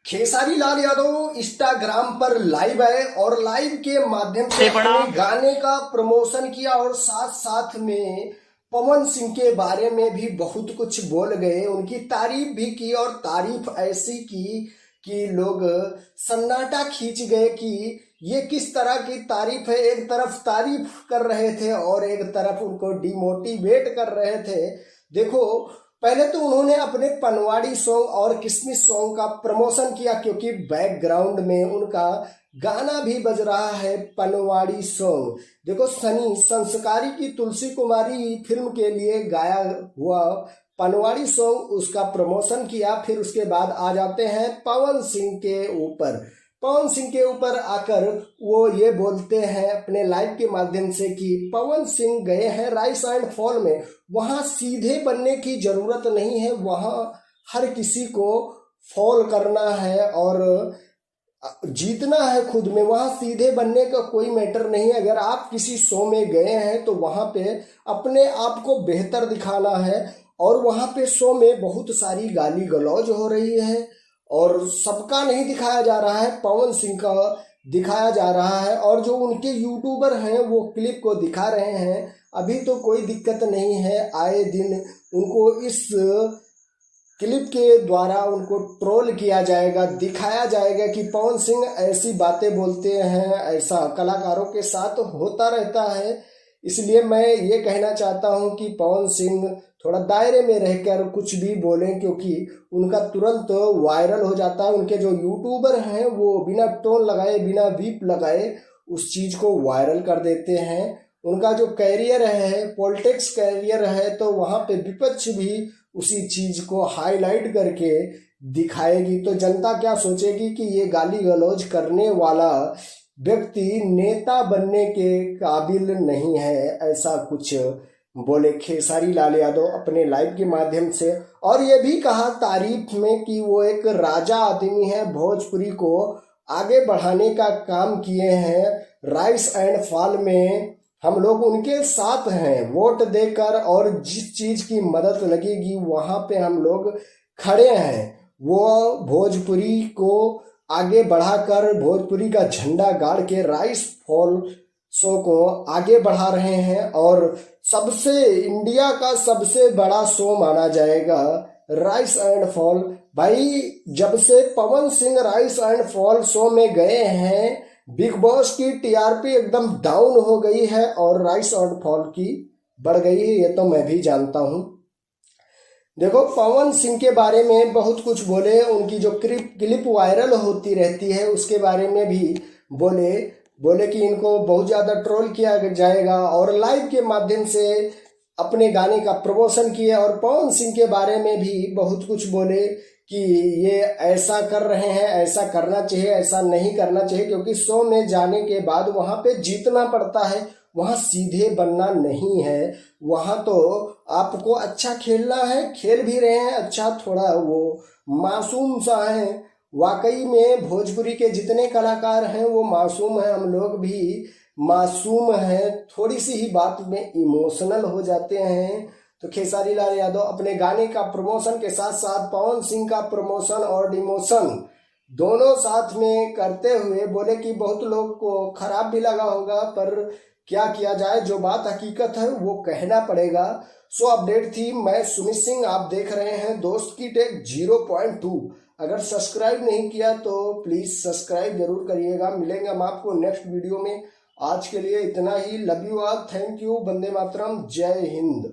Khesari Lal Yadav Instagram पर live है और लाइव के माध्यम से अपने गाने का प्रमोशन किया और साथ साथ में पवन सिंह के बारे में भी बहुत कुछ बोल गए, उनकी तारीफ भी की और तारीफ ऐसी की कि लोग सन्नाटा खींच गए कि ये किस तरह की तारीफ है। एक तरफ तारीफ कर रहे थे और एक तरफ उनको डिमोटिवेट कर रहे थे। देखो, पहले तो उन्होंने अपने पनवाड़ी सॉन्ग और किसमिस सॉन्ग का प्रमोशन किया क्योंकि बैकग्राउंड में उनका गाना भी बज रहा है, पनवाड़ी सॉन्ग। देखो, सनी संस्कारी की तुलसी कुमारी फिल्म के लिए गाया हुआ पनवाड़ी सॉन्ग, उसका प्रमोशन किया। फिर उसके बाद आ जाते हैं पवन सिंह के ऊपर। पवन सिंह के ऊपर आकर वो ये बोलते हैं अपने लाइव के माध्यम से कि पवन सिंह गए हैं राइस एंड फॉल में, वहां सीधे बनने की जरूरत नहीं है, वहां हर किसी को फॉल करना है और जीतना है खुद में, वहां सीधे बनने का कोई मैटर नहीं है। अगर आप किसी शो में गए हैं तो वहां पे अपने आप को बेहतर दिखाना है और वहां पे शो में बहुत सारी गाली गलौज हो रही है और सबका नहीं दिखाया जा रहा है, पवन सिंह का दिखाया जा रहा है और जो उनके यूट्यूबर हैं वो क्लिप को दिखा रहे हैं। अभी तो कोई दिक्कत नहीं है, आए दिन उनको इस क्लिप के द्वारा उनको ट्रोल किया जाएगा, दिखाया जाएगा कि पवन सिंह ऐसी बातें बोलते हैं, ऐसा कलाकारों के साथ होता रहता है। इसलिए मैं ये कहना चाहता हूं कि पवन सिंह थोड़ा दायरे में रहकर कुछ भी बोलें क्योंकि उनका तुरंत वायरल हो जाता है। उनके जो यूट्यूबर हैं वो बिना टोन लगाए, बिना बीप लगाए उस चीज़ को वायरल कर देते हैं। उनका जो कैरियर है, पॉलिटिक्स कैरियर है, तो वहाँ पे विपक्ष भी उसी चीज़ को हाईलाइट करके दिखाएगी। तो जनता क्या सोचेगी कि ये गाली गलौज करने वाला व्यक्ति नेता बनने के काबिल नहीं है, ऐसा कुछ बोले खेसारी लाल यादव अपने लाइव के माध्यम से। और ये भी कहा तारीफ में कि वो एक राजा आदमी है, भोजपुरी को आगे बढ़ाने का काम किए हैं। राइस एंड फॉल में हम लोग उनके साथ हैं, वोट देकर और जिस चीज की मदद लगेगी वहां पे हम लोग खड़े हैं। वो भोजपुरी को आगे बढ़ाकर भोजपुरी का झंडा गाड़ के राइस फॉल शो को आगे बढ़ा रहे हैं और सबसे इंडिया का सबसे बड़ा शो माना जाएगा राइस एंड फॉल। भाई, जब से Pawan Singh rise and fall show में गए हैं, बिग बॉस की टीआरपी एकदम डाउन हो गई है और राइस एंड फॉल की बढ़ गई है, ये तो मैं भी जानता हूं। देखो, पवन सिंह के बारे में बहुत कुछ बोले, उनकी जो क्लिप वायरल होती रहती है उसके बारे में भी बोले कि इनको बहुत ज़्यादा ट्रोल किया जाएगा और लाइव के माध्यम से अपने गाने का प्रमोशन किया और पवन सिंह के बारे में भी बहुत कुछ बोले कि ये ऐसा कर रहे हैं, ऐसा करना चाहिए, ऐसा नहीं करना चाहिए, क्योंकि शो में जाने के बाद वहाँ पे जीतना पड़ता है, वहाँ सीधे बनना नहीं है। वहाँ तो आपको अच्छा खेलना है, खेल भी रहे हैं अच्छा, थोड़ा वो मासूम सा है। वाकई में भोजपुरी के जितने कलाकार हैं वो मासूम हैं, हम लोग भी मासूम हैं, थोड़ी सी ही बात में इमोशनल हो जाते हैं। तो खेसारी लाल यादव अपने गाने का प्रमोशन के साथ साथ पवन सिंह का प्रमोशन और डिमोशन दोनों साथ में करते हुए बोले कि बहुत लोग को खराब भी लगा होगा, पर क्या किया जाए, जो बात हकीकत है वो कहना पड़ेगा। सो अपडेट थी, मैं सुमित सिंह, आप देख रहे हैं दोस्त की टेक 0.2। अगर सब्सक्राइब नहीं किया तो प्लीज सब्सक्राइब जरूर करिएगा। मिलेंगे हम आपको नेक्स्ट वीडियो में। आज के लिए इतना ही। Love you all, thank you, Vande Mataram, जय हिंद।